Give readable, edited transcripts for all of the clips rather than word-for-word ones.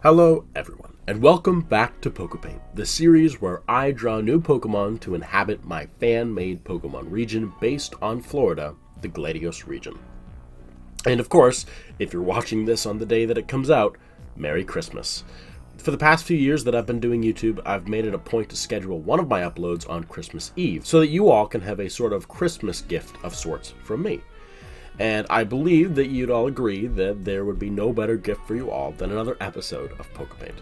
Hello everyone, and welcome back to Poképaint, the series where I draw new Pokemon to inhabit my fan-made Pokemon region based on Florida, the Gladios region. And of course, if you're watching this on the day that it comes out, Merry Christmas. For the past few years that I've been doing YouTube, I've made it a point to schedule one of my uploads on Christmas Eve, so that you all can have a sort of Christmas gift of sorts from me. And I believe that you'd all agree that there would be no better gift for you all than another episode of Poképaint.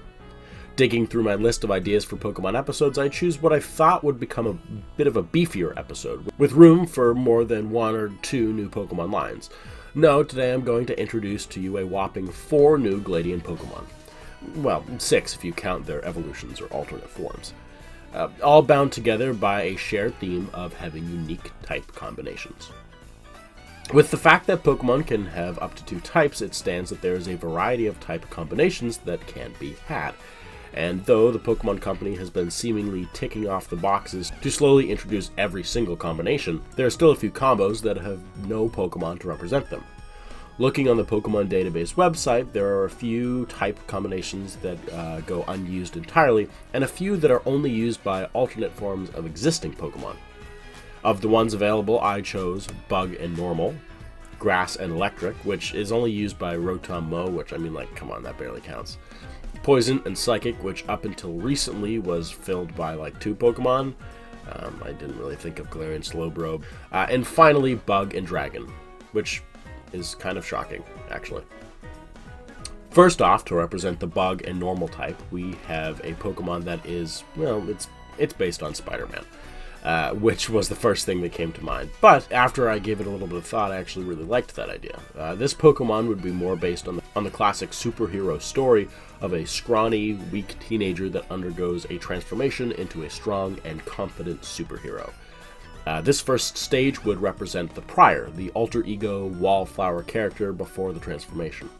Digging through my list of ideas for Pokemon episodes, I choose what I thought would become a bit of a beefier episode, with room for more than one or two new Pokemon lines. No, today I'm going to introduce to you a whopping 4 new Gladian Pokemon. Well, 6 if you count their evolutions or alternate forms. All bound together by a shared theme of having unique type combinations. With the fact that Pokemon can have up to 2 types, it stands that there is a variety of type combinations that can be had. And though the Pokemon Company has been seemingly ticking off the boxes to slowly introduce every single combination, there are still a few combos that have no Pokemon to represent them. Looking on the Pokemon database website, there are a few type combinations that go unused entirely, and a few that are only used by alternate forms of existing Pokemon. Of the ones available, I chose Bug and Normal, Grass and Electric, which is only used by Rotom Mow, which, come on, that barely counts. Poison and Psychic, which up until recently was filled by 2 Pokemon. I didn't really think of Galarian Slowbro. And finally, Bug and Dragon, which is kind of shocking, actually. First off, to represent the Bug and Normal type, we have a Pokemon that is, well, it's based on Spider-Man. Which was the first thing that came to mind. But after I gave it a little bit of thought, I actually really liked that idea. This Pokemon would be more based on the classic superhero story of a scrawny, weak teenager that undergoes a transformation into a strong and confident superhero. This first stage would represent the Prior, the alter ego wallflower character before the transformation.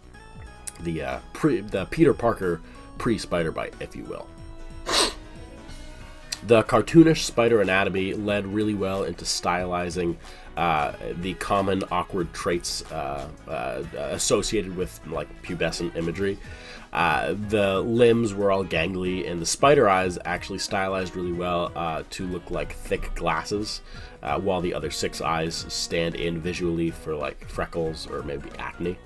The Peter Parker pre-Spider Bite, if you will. The cartoonish spider anatomy led really well into stylizing the common awkward traits associated with pubescent imagery. The limbs were all gangly, and the spider eyes actually stylized really well to look like thick glasses, while the other 6 eyes stand in visually for freckles or maybe acne.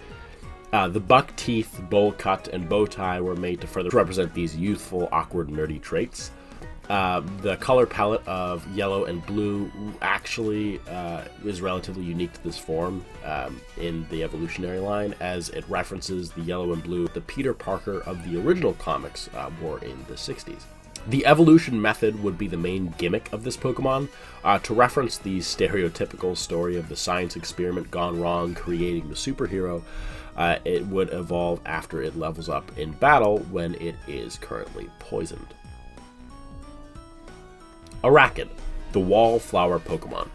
The buck teeth, bowl cut, and bow tie were made to further represent these youthful, awkward, nerdy traits. The color palette of yellow and blue actually is relatively unique to this form in the evolutionary line, as it references the yellow and blue the Peter Parker of the original comics wore in the 60s. The evolution method would be the main gimmick of this Pokemon, to reference the stereotypical story of the science experiment gone wrong creating the superhero. It would evolve after it levels up in battle when it is currently poisoned. Arakid, the wallflower Pokemon.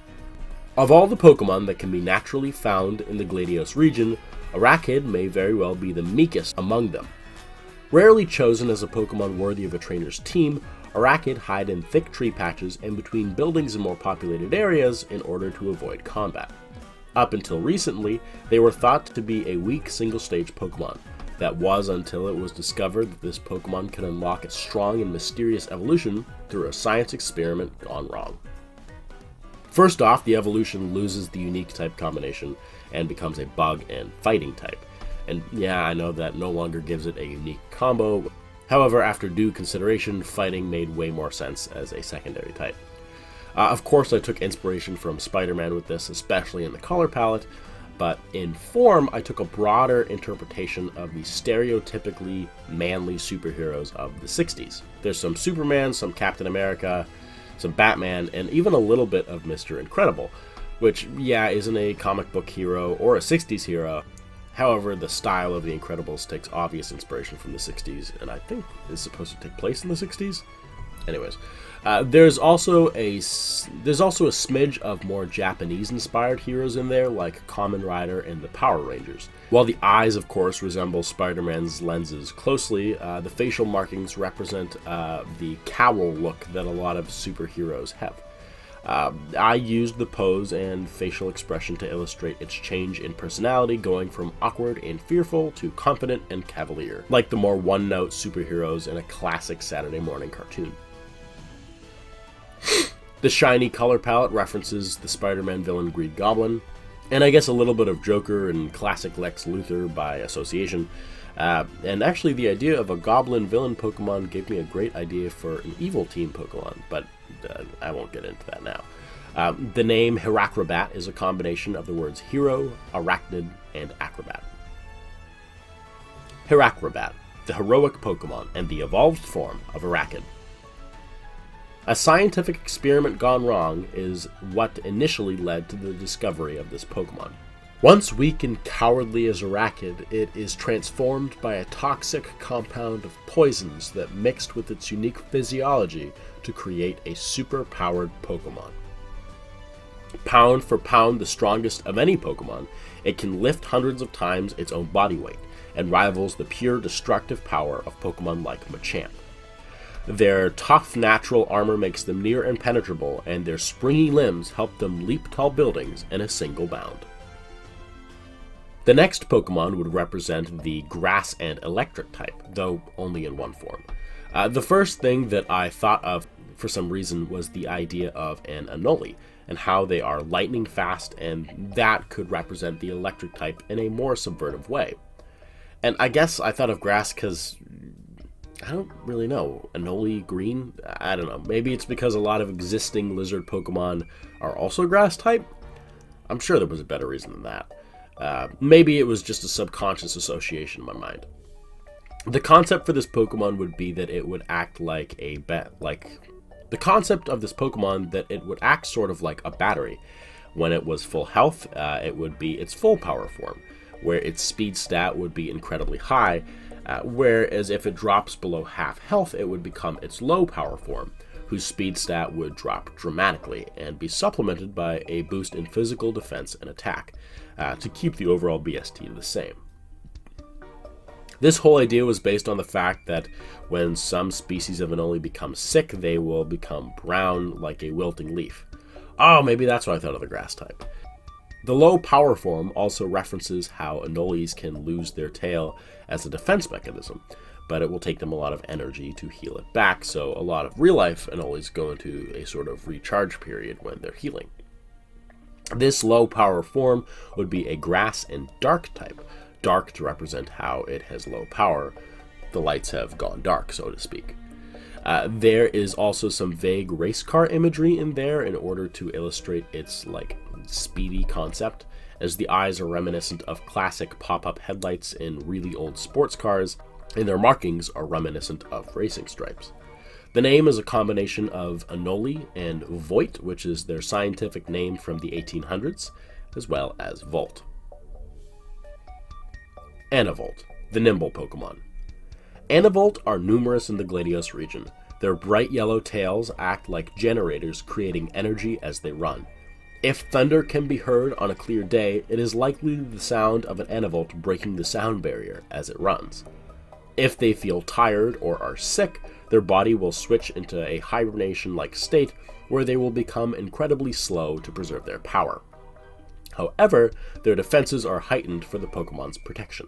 Of all the Pokemon that can be naturally found in the Gladios region, Arakid may very well be the meekest among them. Rarely chosen as a Pokemon worthy of a trainer's team, Arakid hide in thick tree patches and between buildings in more populated areas in order to avoid combat. Up until recently, they were thought to be a weak single-stage Pokemon. That was until it was discovered that this Pokemon could unlock a strong and mysterious evolution through a science experiment gone wrong. First off, the evolution loses the unique type combination and becomes a bug and fighting type. And yeah, I know that no longer gives it a unique combo. However, after due consideration, fighting made way more sense as a secondary type. Of course, I took inspiration from Spider-Man with this, especially in the color palette. But in form, I took a broader interpretation of the stereotypically manly superheroes of the 60s. There's some Superman, some Captain America, some Batman, and even a little bit of Mr. Incredible, which, yeah, isn't a comic book hero or a 60s hero. However, the style of the Incredibles takes obvious inspiration from the 60s, and I think is supposed to take place in the 60s. Anyways, there's also a smidge of more Japanese-inspired heroes in there, like Kamen Rider and the Power Rangers. While the eyes, of course, resemble Spider-Man's lenses closely, the facial markings represent the cowl look that a lot of superheroes have. I used the pose and facial expression to illustrate its change in personality, going from awkward and fearful to confident and cavalier, like the more one-note superheroes in a classic Saturday morning cartoon. The shiny color palette references the Spider-Man villain Green Goblin, and I guess a little bit of Joker and classic Lex Luthor by association. And actually the idea of a goblin villain Pokemon gave me a great idea for an evil team Pokemon, but I won't get into that now. The name Heracrobat is a combination of the words hero, arachnid, and acrobat. Heracrobat, the heroic Pokemon and the evolved form of Arachid. A scientific experiment gone wrong is what initially led to the discovery of this Pokemon. Once weak and cowardly as Arachid, it is transformed by a toxic compound of poisons that mixed with its unique physiology to create a super-powered Pokemon. Pound for pound the strongest of any Pokemon, it can lift hundreds of times its own body weight, and rivals the pure destructive power of Pokemon like Machamp. Their tough natural armor makes them near impenetrable, and their springy limbs help them leap tall buildings in a single bound. The next Pokemon would represent the Grass and Electric type, though only in one form. The first thing that I thought of for some reason was the idea of an Anole, and how they are lightning fast, and that could represent the Electric type in a more subversive way. And I guess I thought of Grass because I don't really know. Anole green? I don't know. Maybe it's because a lot of existing lizard Pokemon are also Grass type? I'm sure there was a better reason than that. Maybe it was just a subconscious association in my mind. The concept for this Pokemon would be that it would act like the concept of this Pokemon that it would act sort of like a battery. When it was full health, it would be its full power form, where its speed stat would be incredibly high, whereas if it drops below half health, it would become its low power form, whose speed stat would drop dramatically and be supplemented by a boost in physical defense and attack, to keep the overall BST the same. This whole idea was based on the fact that when some species of Anole become sick, they will become brown like a wilting leaf. Oh, maybe that's why I thought of the Grass type. The low power form also references how Anoles can lose their tail as a defense mechanism, but it will take them a lot of energy to heal it back, so a lot of real-life Anoles go into a sort of recharge period when they're healing. This low power form would be a Grass and Dark type, dark to represent how it has low power. The lights have gone dark, so to speak. There is also some vague race car imagery in there in order to illustrate its speedy concept, as the eyes are reminiscent of classic pop-up headlights in really old sports cars, and their markings are reminiscent of racing stripes. The name is a combination of Anole and Voit, which is their scientific name from the 1800s, as well as Volt. Anavolt, the nimble Pokemon. Anavolt are numerous in the Gladios region. Their bright yellow tails act like generators, creating energy as they run. If thunder can be heard on a clear day, it is likely the sound of an Anavolt breaking the sound barrier as it runs. If they feel tired or are sick, their body will switch into a hibernation-like state where they will become incredibly slow to preserve their power. However, their defenses are heightened for the Pokemon's protection.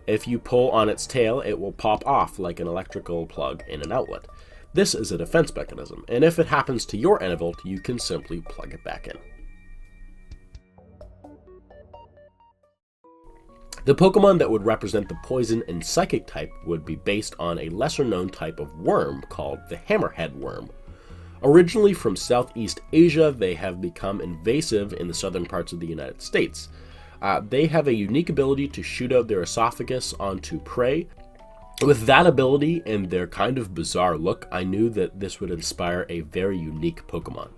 If you pull on its tail, it will pop off like an electrical plug in an outlet. This is a defense mechanism, and if it happens to your Anavolt, you can simply plug it back in. The Pokemon that would represent the poison and psychic type would be based on a lesser-known type of worm called the hammerhead worm. Originally from Southeast Asia, they have become invasive in the southern parts of the United States. They have a unique ability to shoot out their esophagus onto prey. With that ability and their kind of bizarre look, I knew that this would inspire a very unique Pokemon.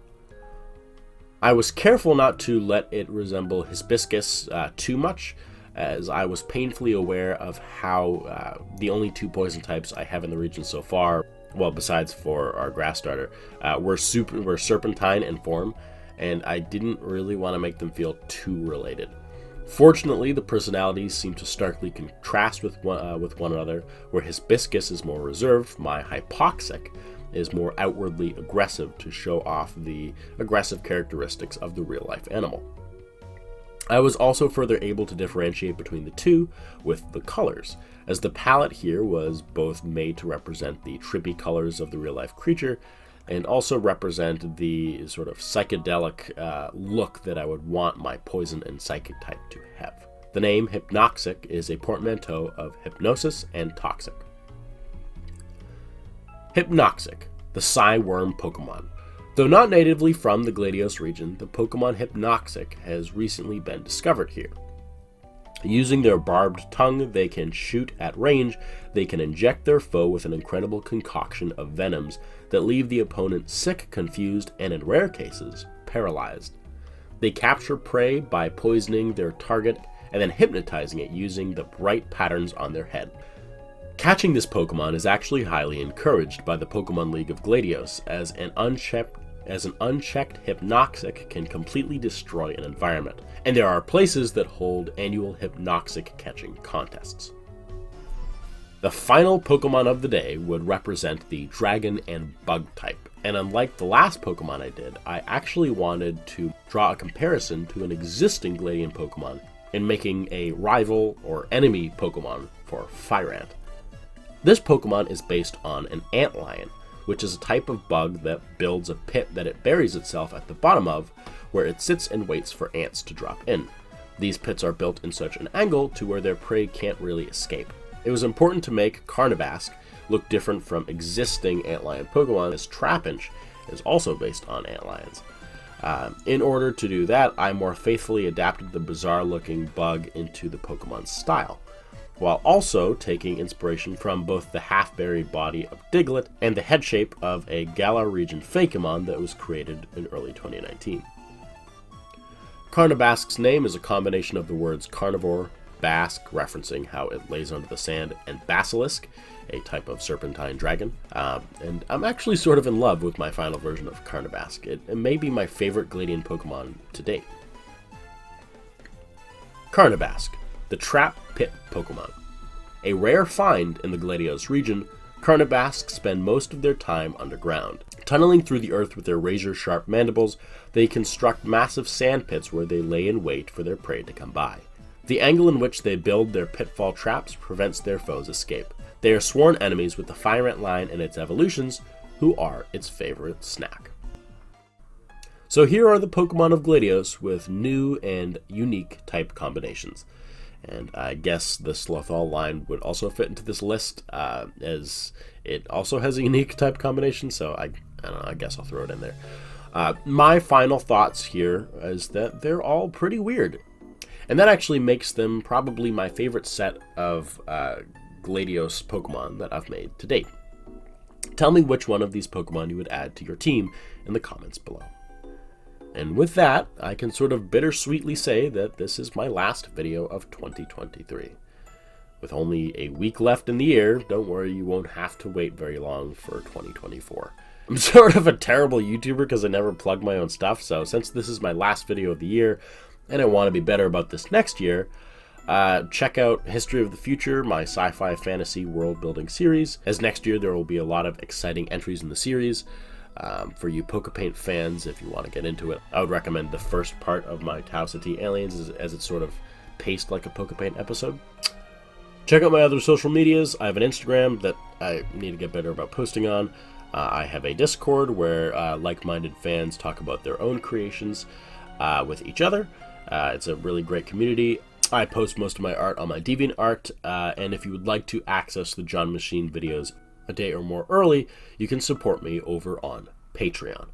I was careful not to let it resemble Hibiscus too much, as I was painfully aware of how the only two poison types I have in the region so far, well, besides for our grass starter, were Serpentine in form, and I didn't really want to make them feel too related. Fortunately, the personalities seem to starkly contrast with one another, where Hibiscus is more reserved, my Hypoxic, is more outwardly aggressive to show off the aggressive characteristics of the real-life animal. I was also further able to differentiate between the two with the colors, as the palette here was both made to represent the trippy colors of the real-life creature and also represent the sort of psychedelic look that I would want my poison and psychic type to have. The name Hypnoxic is a portmanteau of hypnosis and toxic. Hypnoxic, the Psyworm Pokemon. Though not natively from the Gladios region, the Pokemon Hypnoxic has recently been discovered here. Using their barbed tongue, they can shoot at range. They can inject their foe with an incredible concoction of venoms that leave the opponent sick, confused, and in rare cases, paralyzed. They capture prey by poisoning their target and then hypnotizing it using the bright patterns on their head. Catching this Pokemon is actually highly encouraged by the Pokemon League of Gladios, as an unchecked Hypnoxic can completely destroy an environment, and there are places that hold annual Hypnoxic catching contests. The final Pokemon of the day would represent the Dragon and Bug type, and unlike the last Pokemon I did, I actually wanted to draw a comparison to an existing Gladian Pokemon in making a rival or enemy Pokemon for Fire Ant. This Pokemon is based on an antlion, which is a type of bug that builds a pit that it buries itself at the bottom of, where it sits and waits for ants to drop in. These pits are built in such an angle to where their prey can't really escape. It was important to make Carnabask look different from existing antlion Pokemon, as Trapinch is also based on antlions. In order to do that, I more faithfully adapted the bizarre-looking bug into the Pokemon's style, while also taking inspiration from both the half-buried body of Diglett and the head shape of a Galar region Fakemon that was created in early 2019. Carnabask's name is a combination of the words carnivore, bask, referencing how it lays under the sand, and basilisk, a type of serpentine dragon. And I'm actually sort of in love with my final version of Carnabask. It may be my favorite Gladian Pokemon to date. Carnabask, the Trap Pit Pokemon. A rare find in the Gladios region, Carnabasks spend most of their time underground. Tunneling through the earth with their razor-sharp mandibles, they construct massive sand pits where they lay in wait for their prey to come by. The angle in which they build their pitfall traps prevents their foes' escape. They are sworn enemies with the Fire Ant line and its evolutions, who are its favorite snack. So here are the Pokemon of Gladios with new and unique type combinations. And I guess the Slothal line would also fit into this list, as it also has a unique type combination, so I don't know, I guess I'll throw it in there. My final thoughts here is that they're all pretty weird. And that actually makes them probably my favorite set of Gladios Pokemon that I've made to date. Tell me which one of these Pokemon you would add to your team in the comments below. And with that, I can sort of bittersweetly say that this is my last video of 2023. With only a week left in the year, don't worry, you won't have to wait very long for 2024. I'm sort of a terrible YouTuber because I never plug my own stuff, so since this is my last video of the year, and I want to be better about this next year, check out History of the Future, my sci-fi fantasy world-building series, as next year there will be a lot of exciting entries in the series. For you Poképaint fans, if you want to get into it, I would recommend the first part of my Tau Ceti Aliens, as it's sort of paced like a Poképaint episode. Check out my other social medias. I have an Instagram that I need to get better about posting on. I have a Discord where like-minded fans talk about their own creations with each other. It's a really great community. I post most of my art on my DeviantArt, and if you would like to access the John Machine videos a day or more early, you can support me over on Patreon.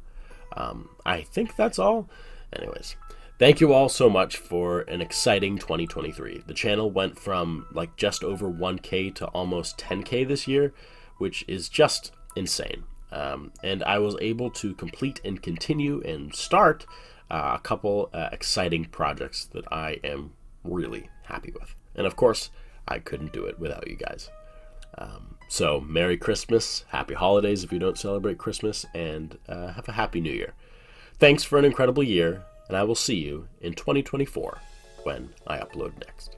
I think that's all. Anyways, thank you all so much for an exciting 2023. The channel went from like just over 1K to almost 10K this year, which is just insane. And I was able to complete and continue and start a couple exciting projects that I am really happy with. And of course, I couldn't do it without you guys. So Merry Christmas, Happy Holidays if you don't celebrate Christmas, and have a Happy New Year. Thanks for an incredible year, and I will see you in 2024 when I upload next.